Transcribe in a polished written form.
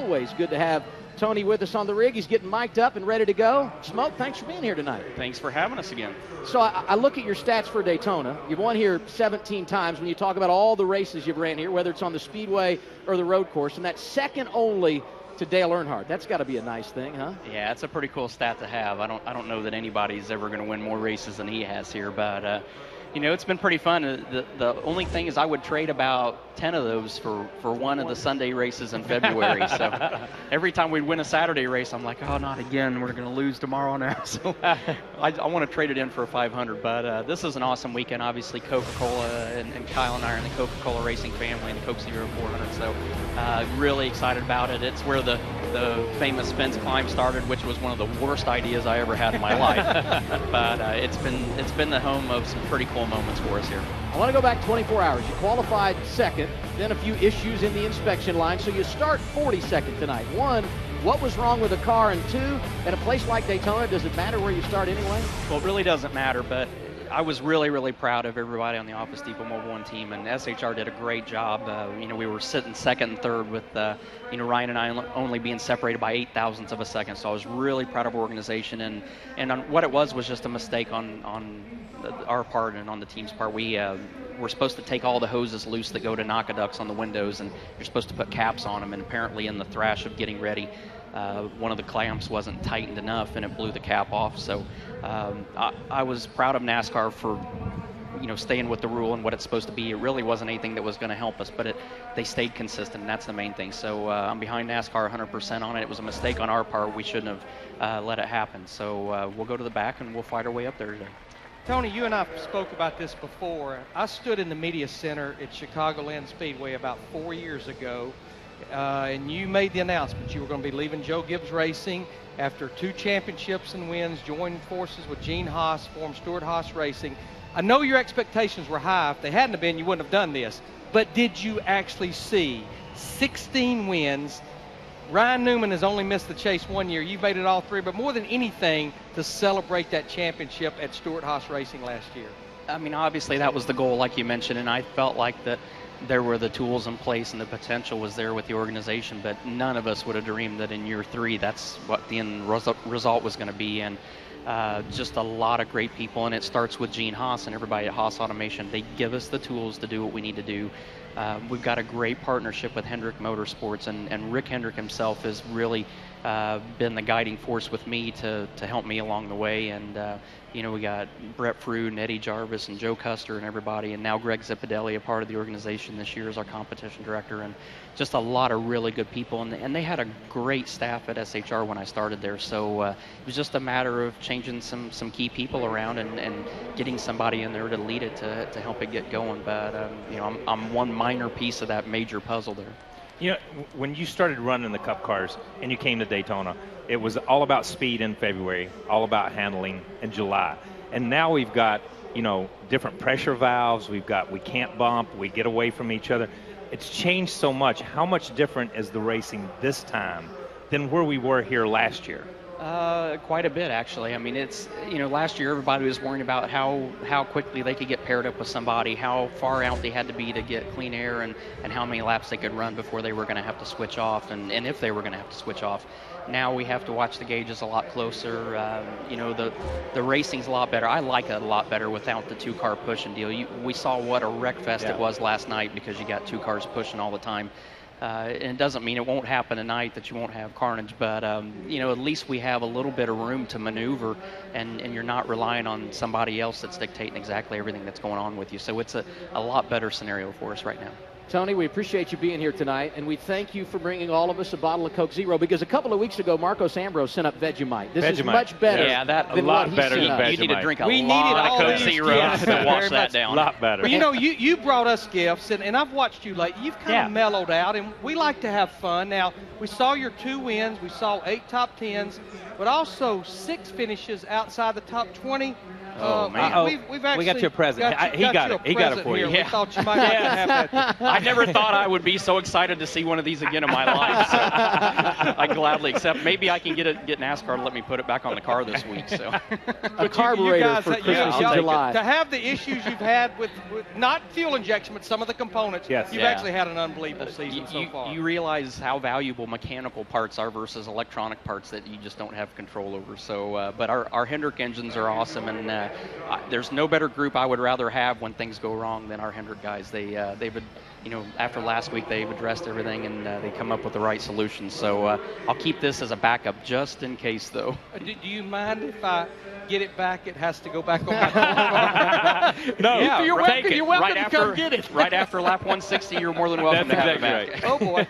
always good to have Tony with us on the rig. He's getting mic'd up and ready to go. Smoke, thanks for being here tonight. Thanks for having us again. So I look at your stats for Daytona. You've won here 17 times when you talk about all the races you've ran here, whether it's on the speedway or the road course, and that's second only to Dale Earnhardt. That's got to be a nice thing, huh? Yeah, it's a pretty cool stat to have. I don't know that anybody's ever going to win more races than he has here, but it's been pretty fun. The only thing is I would trade about 10 of those for one of the Sunday races in February. So every time we'd win a Saturday race, I'm like, oh, not again. We're going to lose tomorrow now. So I want to trade it in for a 500. But this is an awesome weekend. Obviously, Coca-Cola and Kyle and I are in the Coca-Cola racing family and the Coke Zero 400. So really excited about it. It's where the famous fence climb started, which was one of the worst ideas I ever had in my life. But it's been the home of some pretty cool moments for us here. I want to go back 24 hours. You qualified second, then a few issues in the inspection line, so you start 42nd tonight. One, what was wrong with the car? And two, at a place like Daytona, does it matter where you start anyway? Well, it really doesn't matter, but I was really, really proud of everybody on the Office Depot Mobile One team, and SHR did a great job. We were sitting second and third with, Ryan and I only being separated by 0.008 of a second. So I was really proud of our organization, and on what it was just a mistake on our part and on the team's part. We're supposed to take all the hoses loose that go to knock-a-ducks on the windows, and you're supposed to put caps on them, and apparently in the thrash of getting ready, one of the clamps wasn't tightened enough and it blew the cap off. So I was proud of NASCAR for staying with the rule and what it's supposed to be. It really wasn't anything that was going to help us, but they stayed consistent, and that's the main thing. So I'm behind NASCAR 100% on it. It was a mistake on our part. We shouldn't have let it happen. So we'll go to the back and we'll fight our way up there today. Tony, you and I spoke about this before. I stood in the media center at Chicagoland Speedway about 4 years ago, and you made the announcement you were going to be leaving Joe Gibbs Racing after 2 championships and wins, joined forces with Gene Haas, formed Stewart Haas Racing. I know your expectations were high. If they hadn't have been, you wouldn't have done this. But did you actually see 16 wins? Ryan Newman has only missed the chase 1 year. You made it all 3, but more than anything, to celebrate that championship at Stewart Haas Racing last year. I mean, obviously that was the goal, like you mentioned, and I felt like that there were the tools in place and the potential was there with the organization, but none of us would have dreamed that in year 3 that's what the end result was going to be. And just a lot of great people, and it starts with Gene Haas and everybody at Haas Automation. They give us the tools to do what we need to do. We've got a great partnership with Hendrick Motorsports, and Rick Hendrick himself has really been the guiding force with me to help me along the way. And we got Brett Frood and Eddie Jarvis and Joe Custer and everybody, and now Greg Zippadelli, a part of the organization this year as our competition director, and just a lot of really good people. And they had a great staff at SHR when I started there. So it was just a matter of changing some key people around and getting somebody in there to lead it to help it get going. But I'm one minor piece of that major puzzle there. When you started running the Cup cars and you came to Daytona, it was all about speed in February, all about handling in July. And now we've got, different pressure valves. We can't bump. We get away from each other. It's changed so much. How much different is the racing this time than where we were here last year? Quite a bit, actually. I mean, it's, last year everybody was worrying about how quickly they could get paired up with somebody, how far out they had to be to get clean air, and how many laps they could run before they were going to have to switch off, and if they were going to have to switch off. Now we have to watch the gauges a lot closer. The racing's a lot better. I like it a lot better without the 2-car pushing deal. We saw what a wreck fest it was last night because you got 2 cars pushing all the time. And it doesn't mean it won't happen tonight, that you won't have carnage, but at least we have a little bit of room to maneuver, and you're not relying on somebody else that's dictating exactly everything that's going on with you. So it's a lot better scenario for us right now. Tony, we appreciate you being here tonight, and we thank you for bringing all of us a bottle of Coke Zero, because a couple of weeks ago, Marcos Ambrose sent up Vegemite. This is much better than what he sent up. You need to drink a lot of Coke Zero to wash that down. A lot better. Well, you brought us gifts, and I've watched you late. You've kind of mellowed out, and we like to have fun. Now, we saw your 2 wins. We saw 8 top 10s, but also 6 finishes outside the top 20. Oh, man. We've actually we got you a present. He got it for you. We thought you might like to have that. I never thought I would be so excited to see one of these again in my life. So I gladly accept. Maybe I can get NASCAR to let me put it back on the car this week. So a carburetor for Christmas in July. To have the issues you've had with not fuel injection, but some of the components, you've actually had an unbelievable season so far. You realize how valuable mechanical parts are versus electronic parts that you just don't have control over. So, but our Hendrick engines are awesome, and there's no better group I would rather have when things go wrong than our Hendrick guys. They've after last week, they've addressed everything, and they come up with the right solutions. So I'll keep this as a backup just in case, though. Do you mind if I get it back? It has to go back on my car. No, you're welcome to come get it. Right after lap 160, you're more than welcome to have it back. Oh, boy.